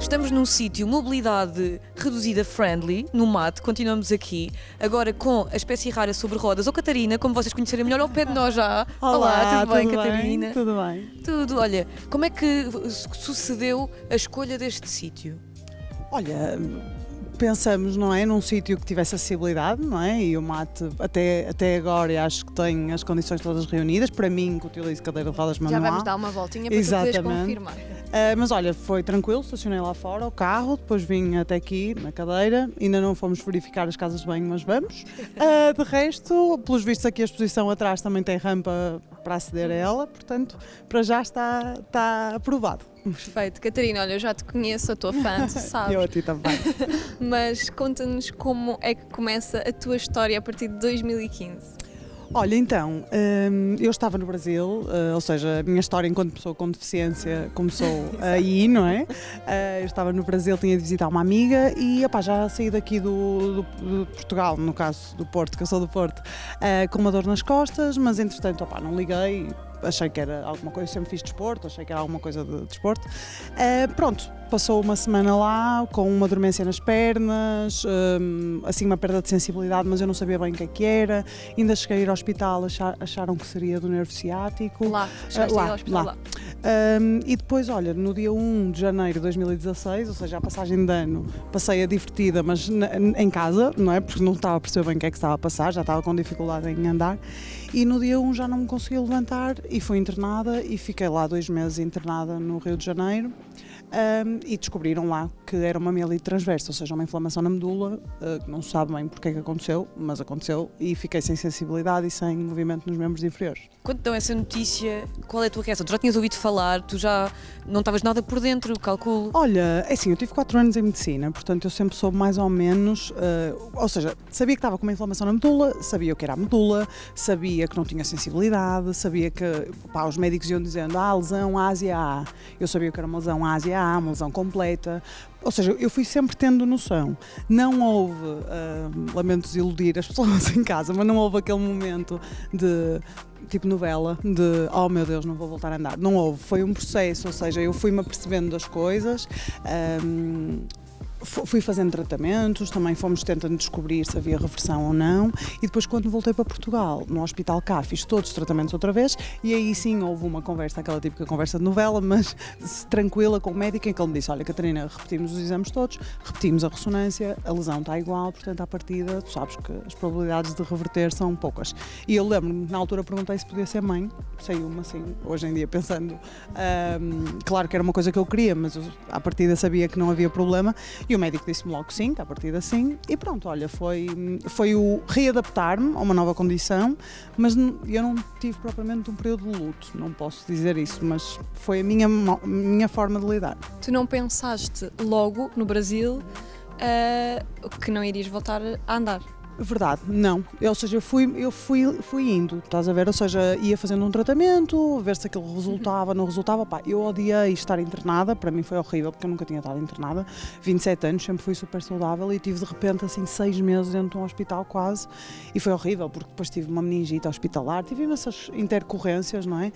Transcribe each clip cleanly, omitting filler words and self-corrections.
Estamos num sítio, mobilidade reduzida friendly, no Mate, continuamos aqui, agora com a espécie rara sobre rodas, ou Catarina, como vocês conhecerem melhor, ao pé de nós já. Olá, tudo bem, Catarina? Tudo bem. Tudo, olha, como é que sucedeu a escolha deste sítio? Olha, pensamos, não é, num sítio que tivesse acessibilidade, não é? E o Mate, até agora, acho que tem as condições todas reunidas. Para mim, que utilizo cadeira de rodas manual. Já vamos dar uma voltinha para tu poderes confirmar. Mas olha, foi tranquilo, estacionei lá fora o carro, depois vim até aqui na cadeira, ainda não fomos verificar as casas de banho, mas vamos. De resto, pelos vistos aqui a exposição atrás também tem rampa para aceder a ela, portanto, para já está aprovado. Perfeito. Catarina, olha, eu já te conheço, a tua fã, tu sabes. Eu a ti também. Mas conta-nos como é que começa a tua história a partir de 2015. Olha, então, eu estava no Brasil, ou seja, a minha história enquanto pessoa com deficiência começou aí, não é? Eu estava no Brasil, tinha de visitar uma amiga e já saí daqui de Portugal, no caso do Porto, que eu sou do Porto, com uma dor nas costas, mas entretanto, não liguei. Achei que era alguma coisa, eu sempre fiz desporto, achei que era alguma coisa de desporto. Pronto, passou uma semana lá com uma dormência nas pernas, assim uma perda de sensibilidade, mas eu não sabia bem o que era. Ainda cheguei a ir ao hospital, acharam que seria do nervo ciático. Lá, chegaste a ir ao hospital lá. E depois, olha, no dia 1 de janeiro de 2016, ou seja, a passagem de ano, passei a divertida, mas em casa, não é? Porque não estava a perceber bem o que é que estava a passar, já estava com dificuldade em andar. E no dia 1 já não me consegui levantar e fui internada e fiquei lá 2 meses internada no Rio de Janeiro. E descobriram lá que era uma mielite transversa, ou seja, uma inflamação na medula, que não se sabe bem porque é que aconteceu, mas aconteceu e fiquei sem sensibilidade e sem movimento nos membros inferiores. Quando dão essa notícia, qual é a tua reação? Tu já tinhas ouvido falar, tu já não estavas nada por dentro, calculo? Olha, é assim, eu tive 4 anos em medicina, portanto eu sempre soube mais ou menos, ou seja, sabia que estava com uma inflamação na medula, sabia o que era a medula, sabia que não tinha sensibilidade, sabia que os médicos iam dizendo, lesão Ásia-A. Eu sabia que era uma lesão Ásia-A, uma lesão completa. Ou seja, eu fui sempre tendo noção. Não houve, lamento desiludir as pessoas em casa, mas não houve aquele momento de, tipo novela, de oh meu Deus, não vou voltar a andar. Não houve, foi um processo, ou seja, eu fui-me apercebendo das coisas. Fui fazendo tratamentos, também fomos tentando descobrir se havia reversão ou não e depois quando voltei para Portugal, no hospital cá, fiz todos os tratamentos outra vez e aí sim houve uma conversa, aquela típica conversa de novela, mas tranquila com o médico em que ele me disse, olha Catarina, repetimos os exames todos, repetimos a ressonância, a lesão está igual, portanto à partida tu sabes que as probabilidades de reverter são poucas. E eu lembro-me, na altura perguntei se podia ser mãe, saiu-me assim, hoje em dia pensando, claro que era uma coisa que eu queria, mas eu, à partida sabia que não havia problema. E o médico disse-me logo que sim, que à partida sim, e pronto, olha, foi o readaptar-me a uma nova condição, mas eu não tive propriamente um período de luto, não posso dizer isso, mas foi a minha forma de lidar. Tu não pensaste logo no Brasil que não irias voltar a andar? Verdade, não. Ou seja, eu fui indo, estás a ver? Ou seja, ia fazendo um tratamento, ver se aquilo resultava, não resultava. Eu odiei estar internada, para mim foi horrível, porque eu nunca tinha estado internada. 27 anos, sempre fui super saudável e tive de repente assim 6 meses dentro de um hospital quase. E foi horrível, porque depois tive uma meningite hospitalar, tive imensas intercorrências, não é?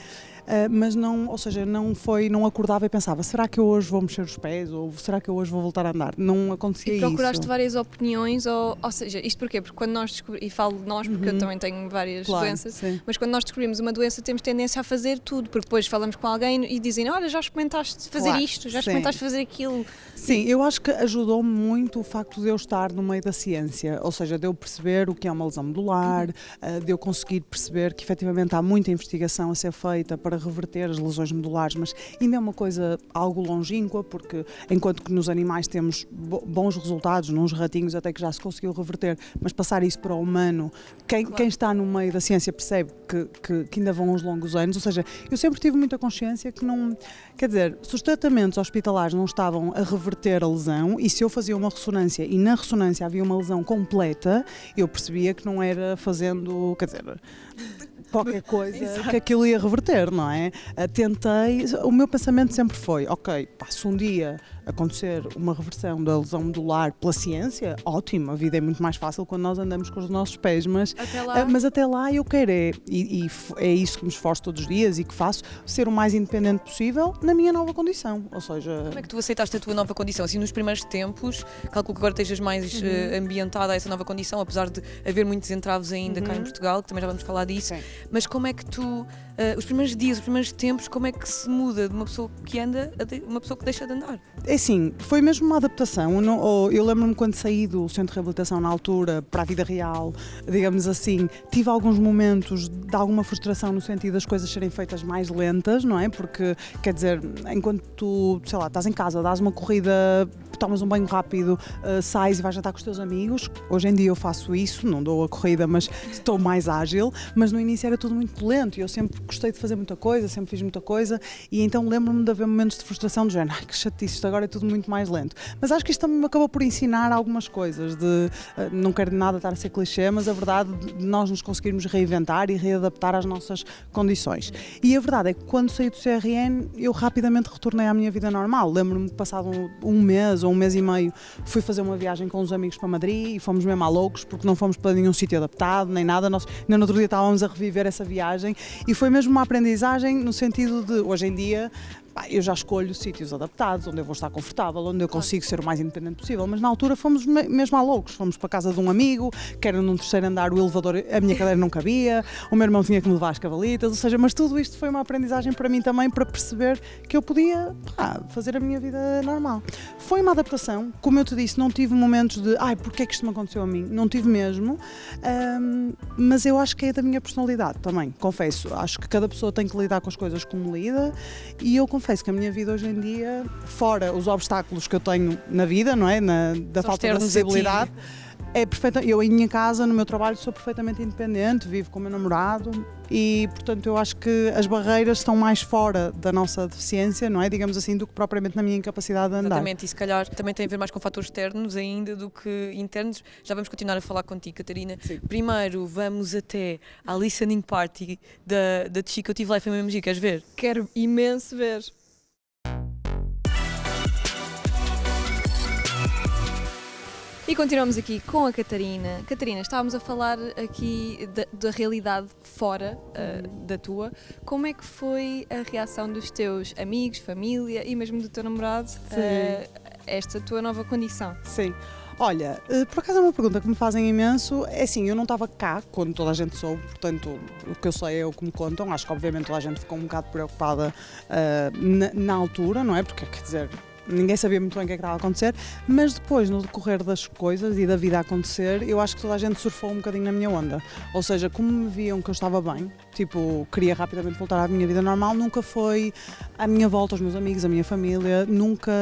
Mas não, ou seja, não acordava e pensava, será que eu hoje vou mexer os pés? Ou será que eu hoje vou voltar a andar? Não acontecia isso. E procuraste várias opiniões, ou seja, isto porquê? Porque quando nós descobrimos, e falo de nós porque eu também tenho várias doenças, sim. Mas quando nós descobrimos uma doença temos tendência a fazer tudo, porque depois falamos com alguém e dizem, olha, já experimentaste fazer isto, já experimentaste fazer aquilo. Sim, eu acho que ajudou-me muito o facto de eu estar no meio da ciência, ou seja, de eu perceber o que é uma lesão medular, de eu conseguir perceber que efetivamente há muita investigação a ser feita para reverter as lesões medulares, mas ainda é uma coisa algo longínqua, porque enquanto que nos animais temos bons resultados, nos ratinhos até que já se conseguiu reverter, mas passar isso para o humano, quem está no meio da ciência percebe que ainda vão uns longos anos, ou seja, eu sempre tive muita consciência que não, quer dizer, se os tratamentos hospitalares não estavam a reverter a lesão e se eu fazia uma ressonância e na ressonância havia uma lesão completa, eu percebia que não era fazendo, quer dizer, qualquer coisa que aquilo ia reverter, não é? Tentei, o meu pensamento sempre foi, ok, se um dia acontecer uma reversão da lesão medular pela ciência, ótimo, a vida é muito mais fácil quando nós andamos com os nossos pés, mas até lá eu quero, e é isso que me esforço todos os dias e que faço, ser o mais independente possível na minha nova condição, ou seja... Como é que tu aceitaste a tua nova condição? Assim, nos primeiros tempos, calculo que agora estejas mais ambientada a essa nova condição, apesar de haver muitos entraves ainda cá em Portugal, que também já vamos falar disso, mas como é que tu, os primeiros dias, os primeiros tempos, como é que se muda de uma pessoa que anda a uma pessoa que deixa de andar? É assim, foi mesmo uma adaptação. Eu lembro-me quando saí do centro de reabilitação na altura para a vida real, digamos assim, tive alguns momentos de alguma frustração no sentido das coisas serem feitas mais lentas, não é? Porque, quer dizer, enquanto tu, sei lá, estás em casa, dás uma corrida, tomas um banho rápido, sais e vais jantar com os teus amigos. Hoje em dia eu faço isso, não dou a corrida, mas estou mais ágil, mas no início era tudo muito lento e eu sempre gostei de fazer muita coisa, sempre fiz muita coisa e então lembro-me de haver momentos de frustração do género, que chatice, isto agora é tudo muito mais lento. Mas acho que isto também me acabou por ensinar algumas coisas, não quero nada estar a ser clichê, mas a verdade de nós nos conseguirmos reinventar e readaptar às nossas condições. E a verdade é que quando saí do CRN eu rapidamente retornei à minha vida normal. Lembro-me que passado um mês ou um mês e meio fui fazer uma viagem com uns amigos para Madrid e fomos mesmo a loucos porque não fomos para nenhum sítio adaptado nem nada, nós ainda no outro dia estávamos a reviver essa viagem e foi mesmo uma aprendizagem no sentido de hoje em dia eu já escolho sítios adaptados, onde eu vou estar confortável, onde eu consigo ser o mais independente possível, mas na altura fomos mesmo a loucos, fomos para a casa de um amigo, que era num terceiro andar, o elevador, a minha cadeira não cabia, o meu irmão tinha que me levar às cavalitas, ou seja, mas tudo isto foi uma aprendizagem para mim também, para perceber que eu podia fazer a minha vida normal. Foi uma adaptação, como eu te disse, não tive momentos de, porque é que isto me aconteceu a mim? Não tive mesmo, mas eu acho que é da minha personalidade também, confesso, acho que cada pessoa tem que lidar com as coisas como lida, e eu confesso que a minha vida hoje em dia, fora os obstáculos que eu tenho na vida, não é? Da falta de acessibilidade, é perfeita. Eu em minha casa, no meu trabalho, sou perfeitamente independente, vivo com o meu namorado e, portanto, eu acho que as barreiras estão mais fora da nossa deficiência, não é? Digamos assim, do que propriamente na minha incapacidade de andar. Exatamente, e se calhar também tem a ver mais com fatores externos ainda do que internos. Já vamos continuar a falar contigo, Catarina. Sim. Primeiro vamos até à listening party da Chica. Eu estive lá e foi mesmo giro, queres ver? Quero imenso ver. E continuamos aqui com a Catarina. Catarina, estávamos a falar aqui da realidade fora da tua. Como é que foi a reação dos teus amigos, família e mesmo do teu namorado a esta tua nova condição? Sim. Olha, por acaso é uma pergunta que me fazem imenso. É assim, eu não estava cá quando toda a gente soube, portanto, o que eu sei é o que me contam. Acho que obviamente toda a gente ficou um bocado preocupada na altura, não é? Porque, quer dizer, ninguém sabia muito bem o que é que estava a acontecer, mas depois, no decorrer das coisas e da vida a acontecer, eu acho que toda a gente surfou um bocadinho na minha onda. Ou seja, como me viam que eu estava bem, tipo, queria rapidamente voltar à minha vida normal, nunca foi à minha volta, os meus amigos, a minha família, nunca,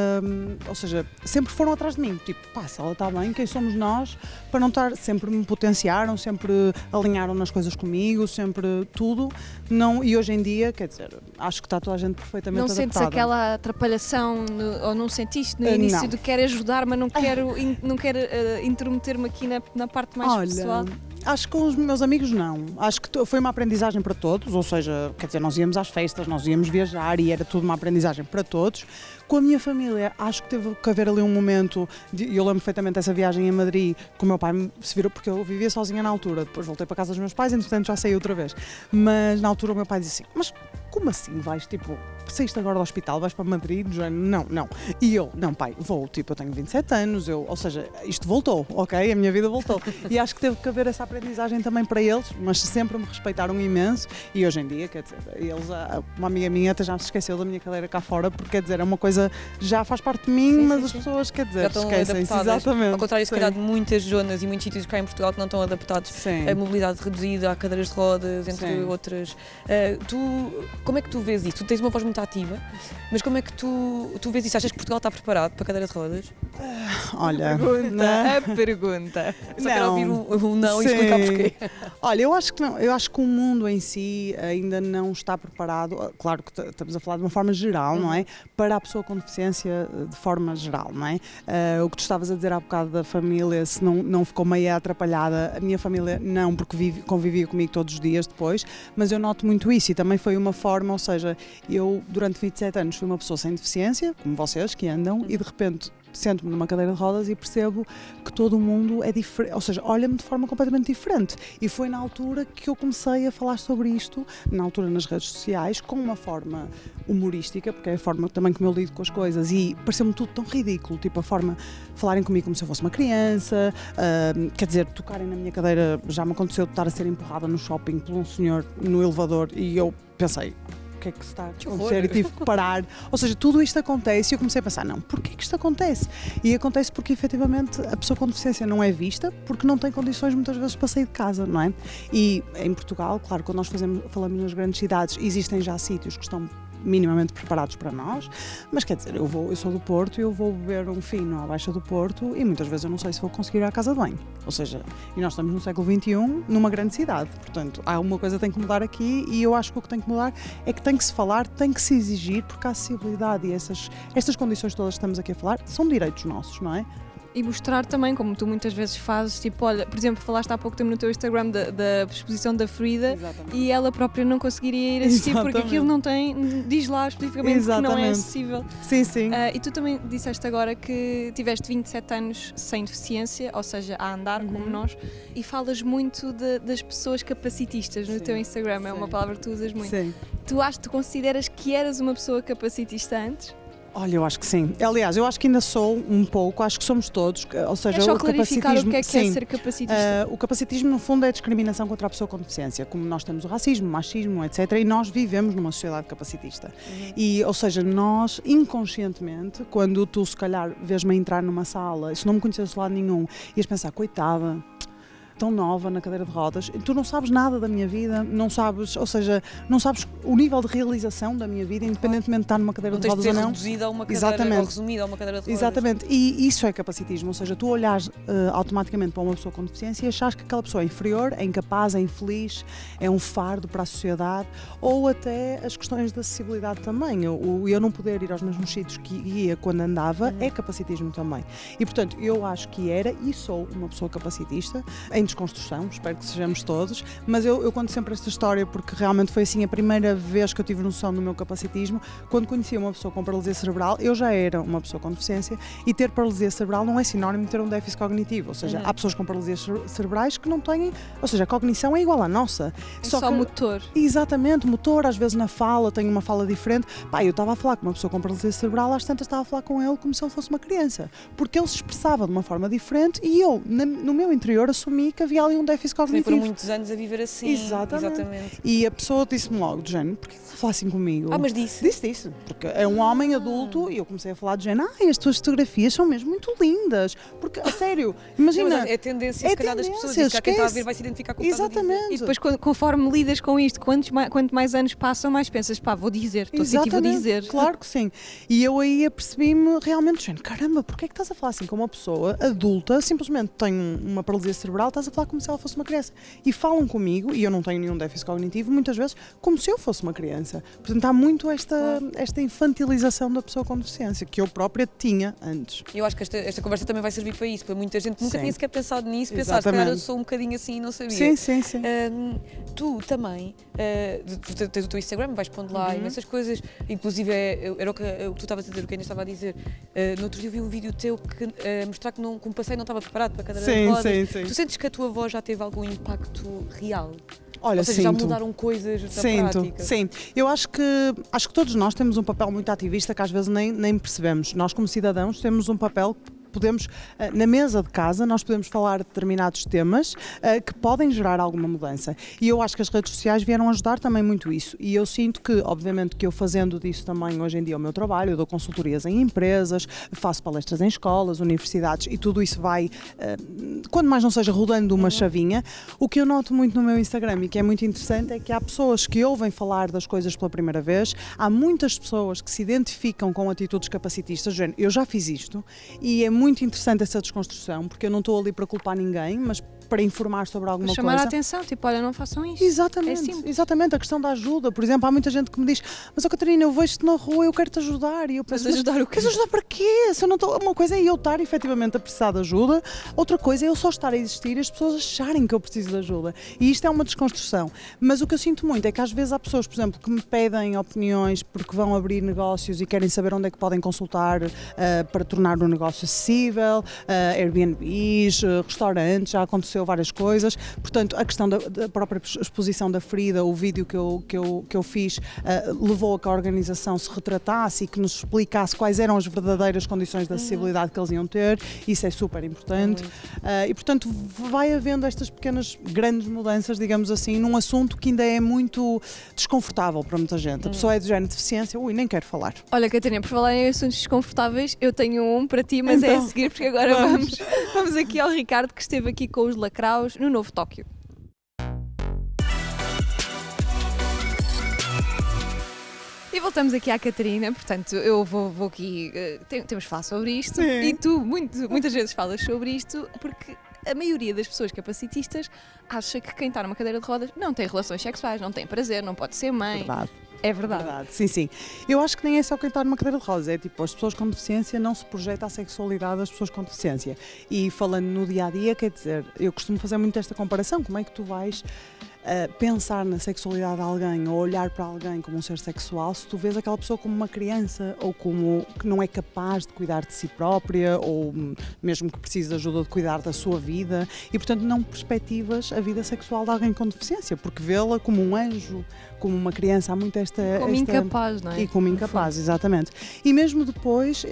ou seja, sempre foram atrás de mim, tipo, se ela está bem, quem somos nós para não estar, sempre me potenciaram, sempre alinharam nas coisas comigo, sempre tudo, não, e hoje em dia, quer dizer, acho que está toda a gente perfeitamente adaptada. Não sentes aquela atrapalhação, ou não sentiste no início de quero ajudar, mas não quero intrometer-me aqui na parte mais pessoal? Acho que com os meus amigos não. Acho que foi uma aprendizagem para todos, ou seja, quer dizer, nós íamos às festas, nós íamos viajar e era tudo uma aprendizagem para todos. Com a minha família, acho que teve que haver ali um momento, e eu lembro perfeitamente dessa viagem em Madrid, que o meu pai se virou, porque eu vivia sozinha na altura, depois voltei para casa dos meus pais, entretanto já saí outra vez. Mas na altura o meu pai disse assim, mas como assim vais, tipo, saíste agora do hospital, vais para Madrid? Não. E eu, não pai, vou, tipo, eu tenho 27 anos, ou seja, isto voltou, ok? A minha vida voltou. E acho que teve que haver essa aprendizagem também para eles, mas sempre me respeitaram imenso e hoje em dia, quer dizer, eles, uma amiga minha até já se esqueceu da minha cadeira cá fora, porque quer dizer, é uma coisa, já faz parte de mim, mas as pessoas, quer dizer, esquecem-se. Exatamente. Ao contrário, se calhar de muitas zonas e muitos sítios cá em Portugal que não estão adaptados a mobilidade reduzida, a cadeiras de rodas, entre outras. Tu como é que tu vês isso? Tu tens uma voz muito ativa, mas como é que tu vês isso? Achas que Portugal está preparado para a cadeira de rodas? Olha, a pergunta. Só quero ouvir um não e explicar porquê. Olha, eu acho que não. Eu acho que o mundo em si ainda não está preparado, claro que estamos a falar de uma forma geral, não é? Para a pessoa com deficiência de forma geral, não é? O que tu estavas a dizer há bocado da família, se não ficou meio atrapalhada, a minha família não, porque convivia comigo todos os dias depois, mas eu noto muito isso e também foi uma forma, ou seja, eu durante 27 anos fui uma pessoa sem deficiência, como vocês que andam, e de repente sento-me numa cadeira de rodas e percebo que todo o mundo é diferente, ou seja, olha-me de forma completamente diferente. E foi na altura que eu comecei a falar sobre isto, na altura nas redes sociais, com uma forma humorística, porque é a forma também como eu lido com as coisas, e pareceu-me tudo tão ridículo, tipo a forma de falarem comigo como se eu fosse uma criança, quer dizer, tocarem na minha cadeira, já me aconteceu de estar a ser empurrada no shopping por um senhor no elevador e eu pensei, o que é que se está a acontecer, e tive que parar. Ou seja, tudo isto acontece e eu comecei a pensar, não, porquê que isto acontece? E acontece porque efetivamente a pessoa com deficiência não é vista porque não tem condições muitas vezes para sair de casa, não é? E em Portugal, claro, quando nós falamos nas grandes cidades, existem já sítios que estão minimamente preparados para nós, mas quer dizer, eu sou do Porto e eu vou beber um fino à Baixa do Porto e muitas vezes eu não sei se vou conseguir ir à casa de banho. Ou seja, e nós estamos no século XXI numa grande cidade, portanto, há uma coisa que tem que mudar aqui e eu acho que o que tem que mudar é que tem que se falar, tem que se exigir, porque a acessibilidade e estas condições todas que estamos aqui a falar são direitos nossos, não é? E mostrar também, como tu muitas vezes fazes, tipo, olha, por exemplo, falaste há pouco tempo no teu Instagram da exposição da Frida. Exatamente. E ela própria não conseguiria ir assistir. Exatamente. Porque aquilo não tem, diz lá especificamente. Exatamente. Que não é acessível. Sim, sim. E tu também disseste agora que tiveste 27 anos sem deficiência, ou seja, a andar como nós, e falas muito das pessoas capacitistas no teu Instagram, é uma palavra que tu usas muito. Sim. Tu consideras que eras uma pessoa capacitista antes? Olha, eu acho que sim. Aliás, eu acho que ainda sou um pouco, acho que somos todos, ou seja, é só clarificar o que é ser capacitista. O capacitismo, no fundo, é a discriminação contra a pessoa com deficiência, como nós temos o racismo, o machismo, etc. E nós vivemos numa sociedade capacitista. E, ou seja, nós, inconscientemente, quando tu, se calhar, vês-me entrar numa sala, se não me conheces de lado nenhum, ias pensar, coitada, tão nova na cadeira de rodas, tu não sabes nada da minha vida, não sabes, ou seja, não sabes o nível de realização da minha vida, independentemente de estar numa cadeira de rodas ou não. Reduzida a uma cadeira, ou resumida a uma cadeira de rodas. Exatamente, e isso é capacitismo, ou seja, tu olhares automaticamente para uma pessoa com deficiência e achas que aquela pessoa é inferior, é incapaz, é infeliz, é um fardo para a sociedade, ou até as questões de acessibilidade também. Eu não poder ir aos mesmos sítios que ia quando andava é capacitismo também. E, portanto, eu acho que era e sou uma pessoa capacitista, em desconstrução, espero que sejamos todos, mas eu conto sempre esta história porque realmente foi assim a primeira vez que eu tive noção do meu capacitismo. Quando conhecia uma pessoa com paralisia cerebral, eu já era uma pessoa com deficiência e ter paralisia cerebral não é sinónimo de ter um déficit cognitivo, ou seja, há pessoas com paralisias cerebrais que não têm, ou seja, a cognição é igual à nossa. É só motor. Exatamente, motor, às vezes na fala, tenho uma fala diferente. Pá, eu estava a falar com uma pessoa com paralisia cerebral, às tantas estava a falar com ele como se ele fosse uma criança, porque ele se expressava de uma forma diferente e eu, no meu interior, assumi que havia ali um déficit cognitivo. Foram muitos anos a viver assim. Exatamente. E a pessoa disse-me logo, de género, porquê que tu falas assim comigo? Mas disse? Disse, porque é um homem adulto e eu comecei a falar de género, as tuas fotografias são mesmo muito lindas. Porque, a sério, imagina... Mas é tendência, se calhar, das pessoas, diz que quem está a ver vai se identificar com o que estás a dizer. E depois, conforme lidas com isto, quanto mais anos passam, mais pensas, vou dizer, estou a sentir, vou dizer. Claro que sim. E eu aí apercebi-me realmente, género, caramba, porquê é que estás a falar assim com uma pessoa adulta, simplesmente tem uma paralisia cerebral, estás a falar como se ela fosse uma criança. E falam comigo, e eu não tenho nenhum déficit cognitivo, muitas vezes, como se eu fosse uma criança. Portanto, há muito esta infantilização da pessoa com deficiência, que eu própria tinha antes. Eu acho que esta conversa também vai servir para isso, para muita gente que nunca tinha sequer pensado nisso, pensar, se calhar eu sou um bocadinho assim e não sabia. Sim. Tu também, tu tens o teu Instagram, vais pondo lá imensas coisas, inclusive era o que tu estavas a dizer, o que ainda estava a dizer. No outro dia eu vi um vídeo teu que mostrar que com um passeio não estava preparado para a cadeira de rodas. Sim. Tu sentes que a tua voz já teve algum impacto real? Olha, ou seja, já mudaram coisas na prática? Sim, eu acho que todos nós temos um papel muito ativista que às vezes nem percebemos. Nós, como cidadãos, temos um papel podemos, na mesa de casa, nós podemos falar de determinados temas que podem gerar alguma mudança. E eu acho que as redes sociais vieram ajudar também muito isso. E eu sinto que, obviamente, que eu fazendo disso também hoje em dia o meu trabalho, eu dou consultorias em empresas, faço palestras em escolas, universidades e tudo isso vai, quando mais não seja, rodando uma chavinha. O que eu noto muito no meu Instagram e que é muito interessante é que há pessoas que ouvem falar das coisas pela primeira vez, há muitas pessoas que se identificam com atitudes capacitistas, eu já fiz isto e é muito interessante essa desconstrução, porque eu não estou ali para culpar ninguém, mas para informar sobre alguma coisa. Chamar a atenção, tipo, olha, não façam isto. Exatamente, a questão da ajuda. Por exemplo, há muita gente que me diz, mas Catarina, eu vejo-te na rua, eu quero-te ajudar. E eu penso, mas ajudar o quê? Queres ajudar para quê? Se eu não estou... Uma coisa é eu estar efetivamente a precisar de ajuda, outra coisa é eu só estar a existir e as pessoas acharem que eu preciso de ajuda. E isto é uma desconstrução. Mas o que eu sinto muito é que às vezes há pessoas, por exemplo, que me pedem opiniões porque vão abrir negócios e querem saber onde é que podem consultar para tornar o negócio acessível, Airbnbs, restaurantes, já aconteceu várias coisas. Portanto, a questão da própria exposição da ferida, o vídeo que eu fiz, levou a que a organização se retratasse e que nos explicasse quais eram as verdadeiras condições de acessibilidade que eles iam ter. Isso é super importante. E, portanto, vai havendo estas pequenas, grandes mudanças, digamos assim, num assunto que ainda é muito desconfortável para muita gente. A pessoa é de género de deficiência, nem quero falar. Olha, Catarina, por falar em assuntos desconfortáveis, eu tenho um para ti, mas então, é a seguir, porque agora vamos aqui ao Ricardo, que esteve aqui com os Lacraus no Novo Tóquio. E voltamos aqui à Catarina, portanto, eu vou aqui, temos de falar sobre isto. Sim. E tu muitas vezes falas sobre isto, porque a maioria das pessoas capacitistas acha que quem está numa cadeira de rodas não tem relações sexuais, não tem prazer, não pode ser mãe. Verdade. É verdade. Sim. Eu acho que nem é só quem está numa cadeira de rodas, é tipo, as pessoas com deficiência não se projeta a sexualidade das pessoas com deficiência. E falando no dia-a-dia, quer dizer, eu costumo fazer muito esta comparação, como é que tu vais pensar na sexualidade de alguém ou olhar para alguém como um ser sexual se tu vês aquela pessoa como uma criança ou como que não é capaz de cuidar de si própria ou mesmo que precise de ajuda de cuidar da sua vida e, portanto, não perspectivas a vida sexual de alguém com deficiência, porque vê-la como um anjo, como uma criança, há muito incapaz, não é? E como incapaz, exatamente. E mesmo depois,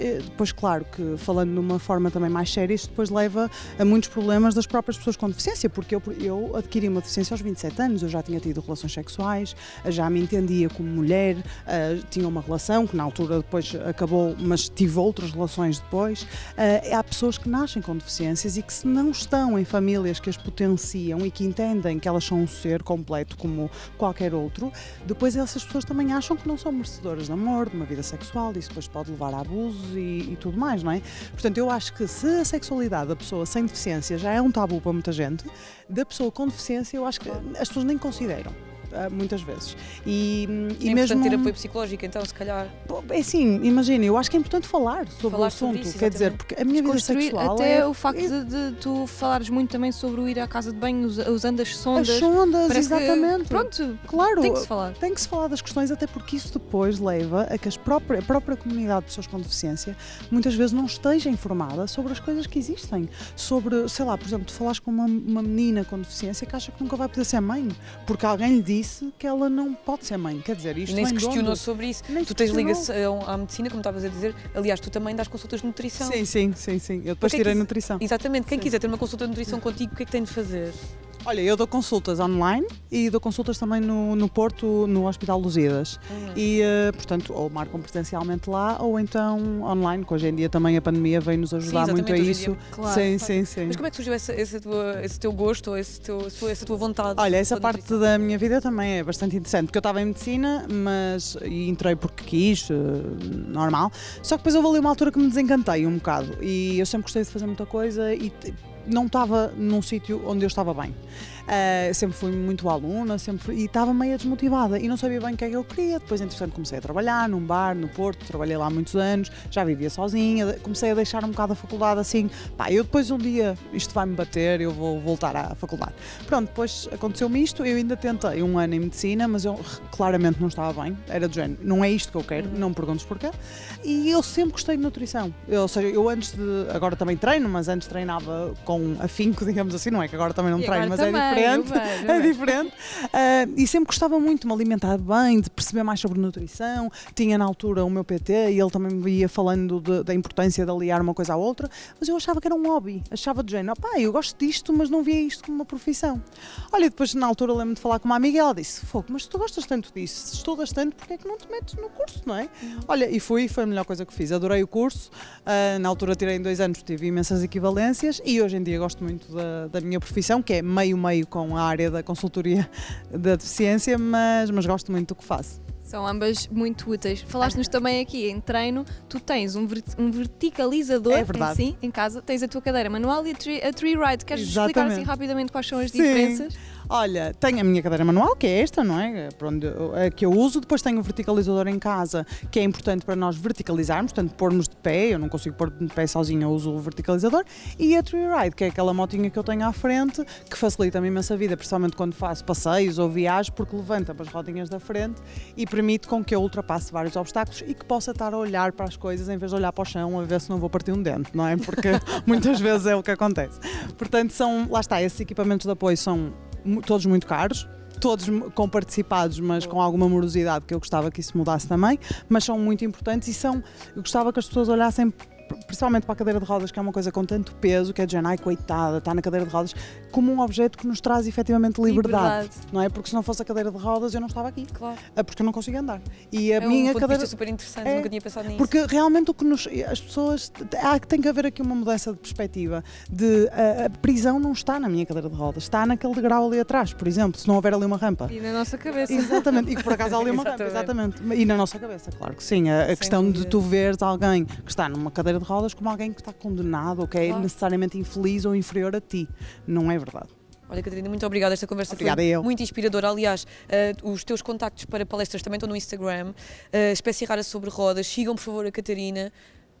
claro que falando de uma forma também mais séria, isto depois leva a muitos problemas das próprias pessoas com deficiência, porque eu adquiri uma deficiência aos 27 anos, eu já tinha tido relações sexuais, já me entendia como mulher, tinha uma relação que na altura depois acabou, mas tive outras relações depois. Há pessoas que nascem com deficiências e que se não estão em famílias que as potenciam e que entendem que elas são um ser completo como qualquer outro, depois essas pessoas também acham que não são merecedoras de amor, de uma vida sexual, isso depois pode levar a abusos e tudo mais, não é? Portanto, eu acho que se a sexualidade da pessoa sem deficiência já é um tabu para muita gente, da pessoa com deficiência eu acho que as pessoas nem consideram. Muitas vezes. E é mesmo importante ter apoio psicológico, então, se calhar. É assim, imagina, eu acho que é importante falar sobre o assunto, sobre isso, quer dizer, porque a minha vida sexual até o facto de tu falares muito também sobre o ir à casa de banho usando as sondas. As sondas, exatamente. Pronto, claro, tem que se falar. Tem que se falar das questões, até porque isso depois leva a que a própria comunidade de pessoas com deficiência muitas vezes não esteja informada sobre as coisas que existem. Sobre, sei lá, por exemplo, tu falares com uma menina com deficiência que acha que nunca vai poder ser mãe, porque alguém lhe disse que ela não pode ser mãe, quer dizer, isto nem se questionou sobre isso. Tu tens ligação à medicina, como estavas a dizer, aliás, tu também dás consultas de nutrição. Sim, eu depois tirei nutrição. Exatamente, quem quiser ter uma consulta de nutrição contigo, o que é que tem de fazer? Olha, eu dou consultas online e dou consultas também no Porto, no Hospital Lusíadas. E, portanto, ou marcam presencialmente lá ou então online, que hoje em dia também a pandemia veio nos ajudar muito a isso. Claro. Sim. Mas como é que surgiu esse teu gosto ou essa tua vontade? Olha, essa parte da minha vida também é bastante interessante, porque eu estava em medicina, e entrei porque quis, normal. Só que depois houve ali uma altura que me desencantei um bocado e eu sempre gostei de fazer muita coisa e não estava num sítio onde eu estava bem. Sempre fui muito aluna, e estava meio desmotivada e não sabia bem o que é que eu queria. Depois, entretanto, comecei a trabalhar num bar no Porto, trabalhei lá há muitos anos, já vivia sozinha, comecei a deixar um bocado a faculdade assim, eu depois um dia isto vai-me bater, eu vou voltar à faculdade. Pronto, depois aconteceu-me isto, eu ainda tentei um ano em medicina, mas eu claramente não estava bem, era do género, não é isto que eu quero, não me perguntes porquê, e eu sempre gostei de nutrição, ou seja, eu antes agora também treino, mas antes treinava com afinco, digamos assim, não é que agora também não treino, mas é diferente. diferente. É diferente. E sempre gostava muito de me alimentar bem, de perceber mais sobre nutrição. Tinha na altura o meu PT e ele também me ia falando da importância de aliar uma coisa à outra, mas eu achava que era um hobby. Achava de género, pá, eu gosto disto, mas não via isto como uma profissão. Olha, depois na altura lembro-me de falar com uma amiga e ela disse, Fogo, mas tu gostas tanto disso, se estudas tanto, porque é que não te metes no curso, não é? Olha, e foi a melhor coisa que fiz. Adorei o curso, na altura tirei em 2 anos, tive imensas equivalências e hoje em dia gosto muito da minha profissão, que é meio com a área da consultoria da deficiência, mas gosto muito do que faço. São ambas muito úteis. Falaste-nos também aqui em treino, tu tens um verticalizador em casa, tens a tua cadeira manual e a tree ride. Queres explicar assim rapidamente quais são as diferenças? Olha, tenho a minha cadeira manual, que é esta, não é? Que eu uso. Depois tenho o verticalizador em casa, que é importante para nós verticalizarmos, portanto, pormos de pé. Eu não consigo pôr de pé sozinha, eu uso o verticalizador. E a Tree Ride, que é aquela motinha que eu tenho à frente, que facilita-me imensa vida, principalmente quando faço passeios ou viagens, porque levanta-me as rodinhas da frente e permite com que eu ultrapasse vários obstáculos e que possa estar a olhar para as coisas em vez de olhar para o chão a ver se não vou partir um dente, não é? Porque muitas vezes é o que acontece. Portanto, lá está, esses equipamentos de apoio são todos muito caros, todos comparticipados, mas com alguma morosidade, que eu gostava que isso mudasse também, mas são muito importantes eu gostava que as pessoas olhassem principalmente para a cadeira de rodas, que é uma coisa com tanto peso, que é de género, ai coitada, está na cadeira de rodas, como um objeto que nos traz efetivamente liberdade. Não é? Porque se não fosse a cadeira de rodas eu não estava aqui. Claro. Porque eu não consigo andar. E a minha ponto cadeira de vista super interessante, nunca tinha pensado nisso. Porque realmente as pessoas, tem que haver aqui uma mudança de perspectiva, a prisão não está na minha cadeira de rodas, está naquele degrau ali atrás, por exemplo, se não houver ali uma rampa. E na nossa cabeça. Exatamente, e que por acaso há ali uma rampa, exatamente. E na nossa cabeça, claro que sim. A questão de tu veres alguém que está numa cadeira de rodas como alguém que está condenado ou que é necessariamente infeliz ou inferior a ti. Não é verdade. Olha, Catarina, muito obrigada. Esta conversa foi muito inspiradora. Aliás, os teus contactos para palestras também estão no Instagram. Espécie Rara sobre Rodas. Sigam, por favor, a Catarina.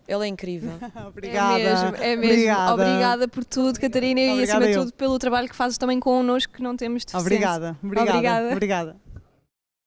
Ela é incrível. Obrigada. É mesmo. Obrigada por tudo, Catarina, e acima de tudo pelo trabalho que fazes também connosco, que não temos deficiência. Obrigada.